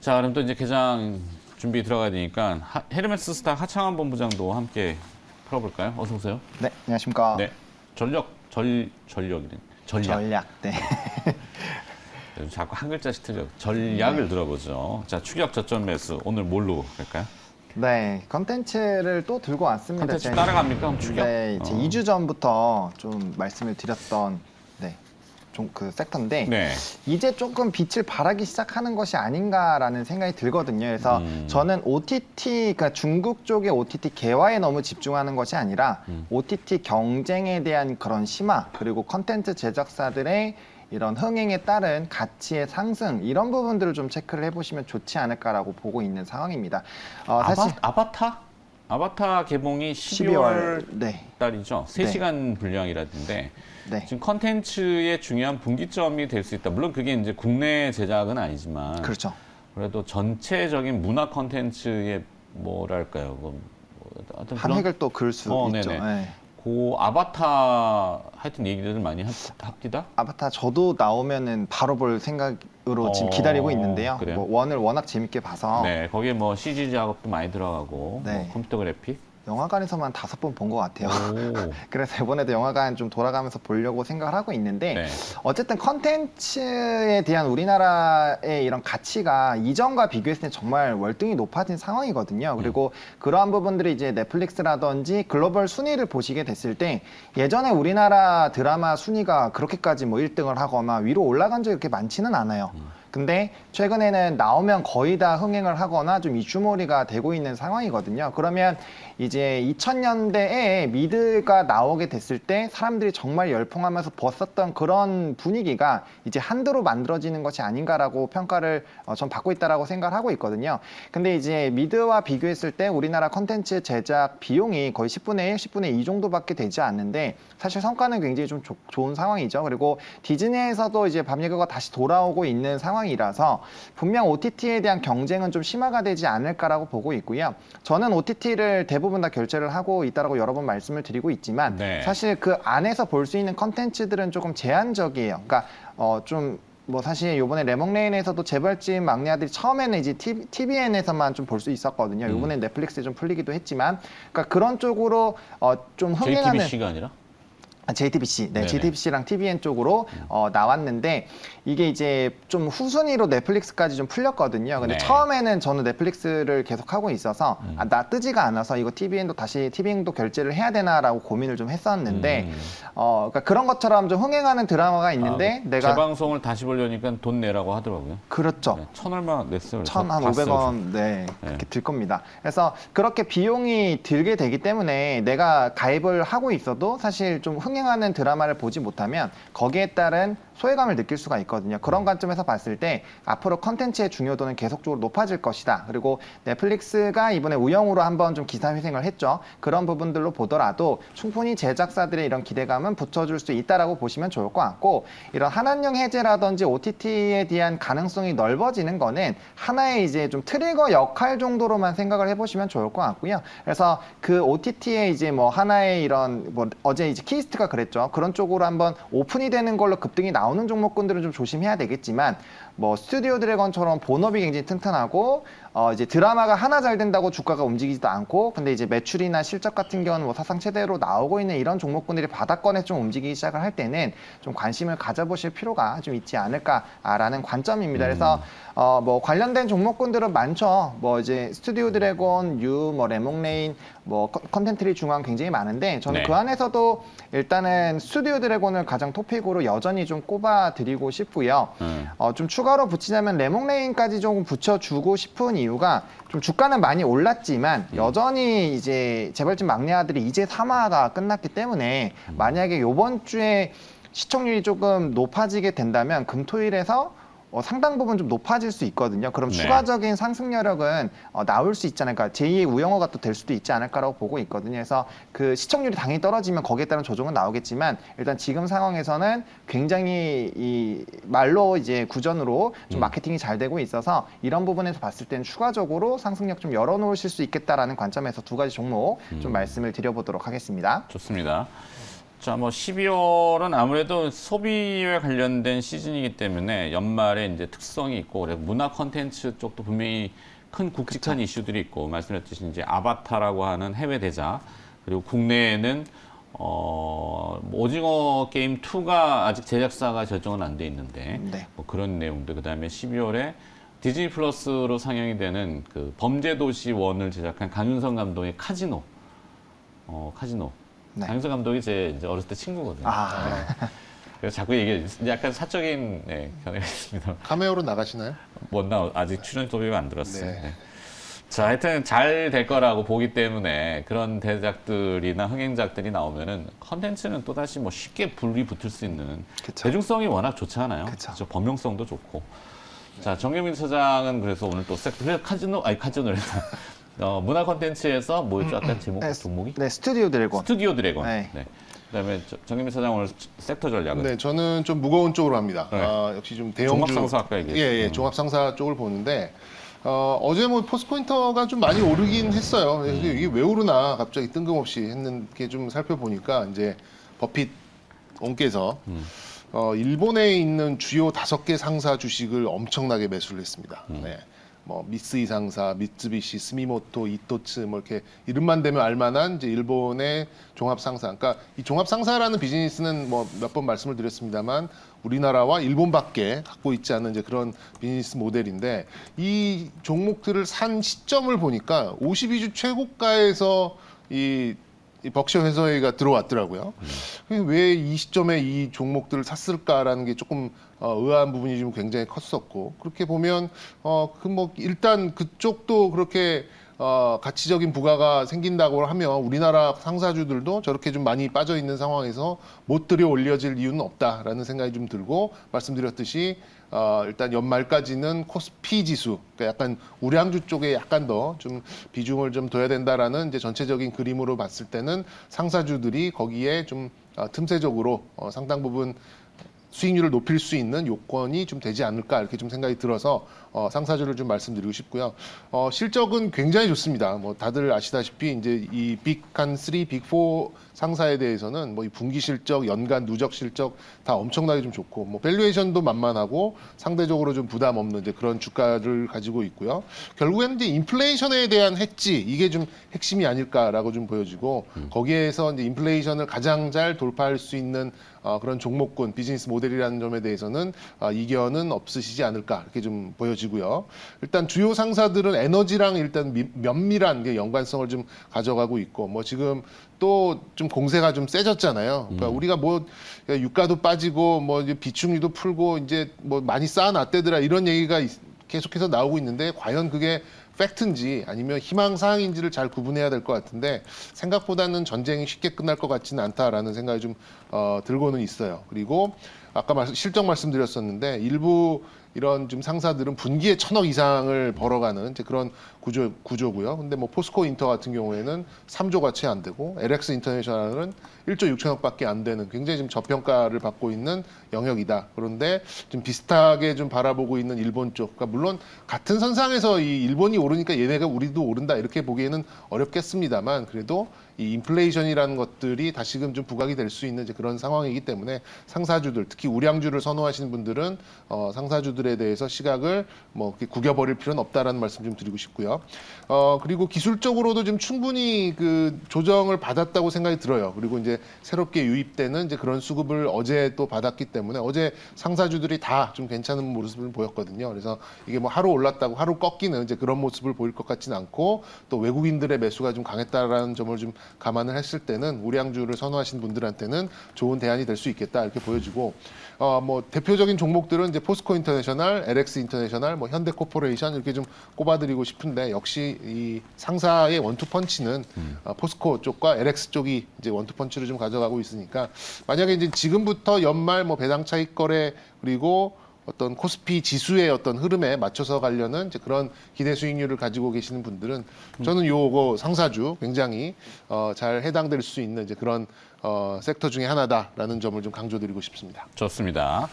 자, 그럼 또 이제 개장 준비 들어가야 되니까 헤르메스 스타 하창환 본부장도 함께 풀어볼까요? 어서 오세요. 네, 안녕하십니까. 네, 전력이래. 전략. 전략. 네. 자꾸 한 글자씩 틀려. 전략을 들어보죠. 자, 추격 저점 매수 오늘 뭘로 갈까요? 네, 컨텐츠를 또 들고 왔습니다. 컨텐츠 제가 따라갑니까? 그럼 추격? 네, 제 2주 전부터 좀 말씀을 드렸던 좀 그 섹터인데 네. 이제 조금 빛을 발하기 시작하는 것이 아닌가라는 생각이 들거든요. 그래서 저는 OTT, 그러니까 중국 쪽의 OTT 개화에 너무 집중하는 것이 아니라 OTT 경쟁에 대한 그런 심화, 그리고 컨텐츠 제작사들의 이런 흥행에 따른 가치의 상승, 이런 부분들을 좀 체크를 해보시면 좋지 않을까라고 보고 있는 상황입니다. 사실 아바타 개봉이 12월 네. 달이죠. 3시간 분량이라던데 네. 지금 컨텐츠의 중요한 분기점이 될 수 있다. 물론 그게 이제 국내 제작은 아니지만 그렇죠. 그래도 전체적인 문화 컨텐츠의 뭐랄까요? 하여튼 한 획을 또 그을 수 있죠. 네네. 네. 그 아바타 하여튼 얘기들을 많이 합디다. 아바타 저도 나오면은 바로 볼 생각으로 지금 기다리고 있는데요. 그래요? 뭐 원을 워낙 재밌게 봐서 네, 거기에 뭐 CG 작업도 많이 들어가고 네. 뭐 컴퓨터 그래픽. 영화관에서만 5번 본 것 같아요. 오. 그래서 이번에도 영화관 좀 돌아가면서 보려고 생각을 하고 있는데 네. 어쨌든 컨텐츠에 대한 우리나라의 이런 가치가 이전과 비교했을 때 정말 월등히 높아진 상황이거든요. 그리고 그러한 부분들이 이제 넷플릭스라든지 글로벌 순위를 보시게 됐을 때 예전에 우리나라 드라마 순위가 그렇게까지 뭐 1등을 하거나 위로 올라간 적이 그렇게 많지는 않아요. 근데 최근에는 나오면 거의 다 흥행을 하거나 좀 이슈몰이가 되고 있는 상황이거든요. 그러면 이제 2000년대에 미드가 나오게 됐을 때 사람들이 정말 열풍하면서 봤었던 그런 분위기가 이제 한도로 만들어지는 것이 아닌가라고 평가를 전 받고 있다라고 생각을 하고 있거든요. 근데 이제 미드와 비교했을 때 우리나라 컨텐츠 제작 비용이 거의 10분의 1, 10분의 2 정도밖에 되지 않는데 사실 성과는 굉장히 좀 좋은 상황이죠. 그리고 디즈니에서도 이제 밤예고가 다시 돌아오고 있는 상황이라서 분명 OTT에 대한 경쟁은 좀 심화가 되지 않을까라고 보고 있고요. 저는 OTT를 대부분 다 결제를 하고 있다라고 여러 번 말씀을 드리고 있지만 네. 사실 그 안에서 볼 수 있는 컨텐츠들은 조금 제한적이에요. 그러니까 좀 뭐 사실 요번에 레몽레인에서도 재벌집 막내 아들이 처음에는 이제 TVN에서만 좀 볼 수 있었거든요. 요번에 넷플릭스에 좀 풀리기도 했지만 그러니까 그런 쪽으로 좀 흥행하는 JTBC가 아니라? JTBC, 네, 네네. JTBC랑 TVN 쪽으로 나왔는데 이게 이제 좀 후순위로 넷플릭스까지 좀 풀렸거든요. 근데 네. 처음에는 저는 넷플릭스를 계속 하고 있어서 나 뜨지가 않아서 이거 TVN도 결제를 해야 되나라고 고민을 좀 했었는데 그러니까 그런 것처럼 좀 흥행하는 드라마가 있는데 내가 재방송을 다시 보려니까 돈 내라고 하더라고요. 그렇죠. 네, 1,000얼마 냈어요. 1,500원, 네, 그렇게 들 겁니다. 그래서 그렇게 비용이 들게 되기 때문에 내가 가입을 하고 있어도 사실 좀 흥행하는 드라마를 보지 못하면 거기에 따른 소외감을 느낄 수가 있거든요. 그런 관점에서 봤을 때 앞으로 컨텐츠의 중요도는 계속적으로 높아질 것이다. 그리고 넷플릭스가 이번에 우영우로 한번 좀 기사회생을 했죠. 그런 부분들로 보더라도 충분히 제작사들의 이런 기대감은 붙여줄 수 있다라고 보시면 좋을 것 같고 이런 한한령 해제라든지 OTT에 대한 가능성이 넓어지는 거는 하나의 이제 좀 트리거 역할 정도로만 생각을 해보시면 좋을 것 같고요. 그래서 그 OTT에 이제 뭐 하나의 이런 뭐 어제 이제 키스트가 그랬죠. 그런 쪽으로 한번 오픈이 되는 걸로 급등이 나오는 종목군들은 좀 조심해야 되겠지만 뭐 스튜디오 드래곤처럼 본업이 굉장히 튼튼하고 이제 드라마가 하나 잘 된다고 주가가 움직이지도 않고 근데 이제 매출이나 실적 같은 경우는 뭐 사상 최대로 나오고 있는 이런 종목군들이 바닥권에 좀 움직이기 시작을 할 때는 좀 관심을 가져보실 필요가 좀 있지 않을까라는 관점입니다. 그래서 뭐 관련된 종목군들은 많죠. 뭐 이제 스튜디오 드래곤, 뭐 레몽레인, 뭐 컨텐츠리 중앙 굉장히 많은데 저는 네. 그 안에서도 일단은 스튜디오 드래곤을 가장 토픽으로 여전히 좀 꼽아드리고 싶고요. 좀 추가로 붙이자면 레몽레인까지 조금 붙여주고 싶은 이유가 좀 주가는 많이 올랐지만 여전히 이제 재벌집 막내 아들이 이제 3화가 끝났기 때문에 만약에 요번 주에 시청률이 조금 높아지게 된다면 금토일에서 상당 부분 좀 높아질 수 있거든요. 그럼 네. 추가적인 상승력은 나올 수 있잖아요. 그러니까 제2의 우영우가 또 될 수도 있지 않을까라고 보고 있거든요. 그래서 그 시청률이 당연히 떨어지면 거기에 따른 조정은 나오겠지만 일단 지금 상황에서는 굉장히 이 말로 이제 구전으로 좀 마케팅이 잘 되고 있어서 이런 부분에서 봤을 때는 추가적으로 상승력 좀 열어놓으실 수 있겠다라는 관점에서 두 가지 종목 좀 말씀을 드려보도록 하겠습니다. 좋습니다. 자, 뭐 12월은 아무래도 소비에 관련된 시즌이기 때문에 연말에 이제 특성이 있고 그래서 문화 콘텐츠 쪽도 분명히 큰 굵직한 이슈들이 있고 말씀드렸듯이 이제 아바타라고 하는 해외 대작 그리고 국내에는 뭐 오징어 게임 2가 아직 제작사가 결정은 안 돼 있는데 네. 뭐 그런 내용들 그다음에 12월에 디즈니 플러스로 상영이 되는 그 범죄도시 1을 제작한 강윤성 감독의 카지노 카지노 네. 강윤성 감독이 제 이제 어렸을 때 친구거든요. 아, 그래서 자꾸 얘기해 약간 사적인 견해가 있습니다. 카메오로 나가시나요? 아직 출연 소비가 안 들었어요. 네. 네. 자, 하여튼 잘 될 거라고 보기 때문에 그런 대작들이나 흥행작들이 나오면은 컨텐츠는 또다시 뭐 쉽게 불이 붙을 수 있는 그쵸. 대중성이 워낙 좋잖아요. 그쵸. 그렇죠? 범용성도 좋고. 자, 정경민 사장은 그래서 오늘 또 카지노래다. 문화 콘텐츠에서 뭐였죠? 아까 제목 네, 종목이? 네, 스튜디오 드래곤. 스튜디오 드래곤. 네. 네. 그다음에 정경민 사장 오늘 섹터 전략은 네, 저는 좀 무거운 쪽으로 합니다. 네. 역시 좀 대형주. 종합상사 아까 얘기했죠. 예, 종합상사 쪽을 보는데 어제 뭐 포스코인터가 좀 많이 오르긴 했어요. 그래서 이게 왜 오르나 갑자기 뜬금없이 했는 게 좀 살펴보니까 이제 버핏 온께서 일본에 있는 주요 5개 상사 주식을 엄청나게 매수를 했습니다. 네. 뭐 미쓰이 상사, 미쓰비시, 스미모토, 이토츠 뭐 이렇게 이름만 대면 알만한 이제 일본의 종합 상사. 그러니까 이 종합 상사라는 비즈니스는 뭐 몇 번 말씀을 드렸습니다만 우리나라와 일본밖에 갖고 있지 않은 이제 그런 비즈니스 모델인데 이 종목들을 산 시점을 보니까 52주 최고가에서 이 벅셔 회사회가 들어왔더라고요. 왜 이 시점에 이 종목들을 샀을까라는 게 조금 의아한 부분이 좀 굉장히 컸었고 그렇게 보면 그 뭐 일단 그쪽도 그렇게 가치적인 부가가 생긴다고 하면 우리나라 상사주들도 저렇게 좀 많이 빠져 있는 상황에서 못 들여 올려질 이유는 없다라는 생각이 좀 들고 말씀드렸듯이 일단 연말까지는 코스피 지수, 그러니까 약간 우량주 쪽에 약간 더 좀 비중을 좀 둬야 된다라는 이제 전체적인 그림으로 봤을 때는 상사주들이 거기에 좀 틈새적으로 상당 부분 수익률을 높일 수 있는 요건이 좀 되지 않을까 이렇게 좀 생각이 들어서 상사주를 좀 말씀드리고 싶고요. 실적은 굉장히 좋습니다. 뭐 다들 아시다시피 이제 이 빅한 3, 빅4 상사에 대해서는 뭐 이 분기 실적, 연간 누적 실적 다 엄청나게 좀 좋고 뭐 밸류에이션도 만만하고 상대적으로 좀 부담 없는 이제 그런 주가를 가지고 있고요. 결국에는 이제 인플레이션에 대한 해지 이게 좀 핵심이 아닐까라고 좀 보여지고 거기에서 이제 인플레이션을 가장 잘 돌파할 수 있는 그런 종목군 비즈니스 모델이라는 점에 대해서는 이견은 없으시지 않을까 이렇게 좀 보여지고요. 일단 주요 상사들은 에너지랑 일단 면밀한 게 연관성을 좀 가져가고 있고 뭐 지금 또 좀 공세가 좀 세졌잖아요. 그러니까 우리가 뭐 유가도 빠지고 뭐 이제 비축률도 풀고 이제 뭐 많이 쌓아놨대더라 이런 얘기가 계속해서 나오고 있는데 과연 그게 팩트인지 아니면 희망사항인지를 잘 구분해야 될 것 같은데 생각보다는 전쟁이 쉽게 끝날 것 같지는 않다라는 생각이 좀 들고는 있어요. 그리고 아까 실적 말씀드렸었는데 일부 이런 좀 상사들은 분기에 1,000억 이상을 벌어가는 이제 그런 구조고요. 근데 뭐 포스코 인터 같은 경우에는 3조가 채 안 되고 LX 인터내셔널은 1조 6천억밖에 안 되는 굉장히 좀 저평가를 받고 있는 영역이다. 그런데 좀 비슷하게 좀 바라보고 있는 일본 쪽. 그러니까 물론 같은 선상에서 이 일본이 오르니까 얘네가 우리도 오른다 이렇게 보기에는 어렵겠습니다만 그래도 이 인플레이션이라는 것들이 다시금 좀 부각이 될 수 있는 이제 그런 상황이기 때문에 상사주들 특히 우량주를 선호하시는 분들은 상사주들에 대해서 시각을 뭐 이렇게 구겨버릴 필요는 없다라는 말씀 좀 드리고 싶고요. 그리고 기술적으로도 좀 충분히 그 조정을 받았다고 생각이 들어요. 그리고 이제 새롭게 유입되는 이제 그런 수급을 어제 또 받았기 때문에 어제 상사주들이 다 좀 괜찮은 모습을 보였거든요. 그래서 이게 뭐 하루 올랐다고 하루 꺾이는 이제 그런 모습을 보일 것 같지는 않고 또 외국인들의 매수가 좀 강했다라는 점을 좀 감안을 했을 때는 우량주를 선호하시는 분들한테는 좋은 대안이 될 수 있겠다 이렇게 보여지고 뭐 대표적인 종목들은 이제 포스코 인터내셔널, LX 인터내셔널, 뭐 현대코퍼레이션 이렇게 좀 꼽아드리고 싶은데 역시 이 상사의 원투 펀치는 포스코 쪽과 LX 쪽이 이제 원투 펀치를 좀 가져가고 있으니까 만약에 이제 지금부터 연말 뭐 배당 차익 거래 그리고 어떤 코스피 지수의 어떤 흐름에 맞춰서 가려는 이제 그런 기대 수익률을 가지고 계시는 분들은 저는 요거 상사주 굉장히 잘 해당될 수 있는 이제 그런 섹터 중에 하나다라는 점을 좀 강조드리고 싶습니다. 좋습니다.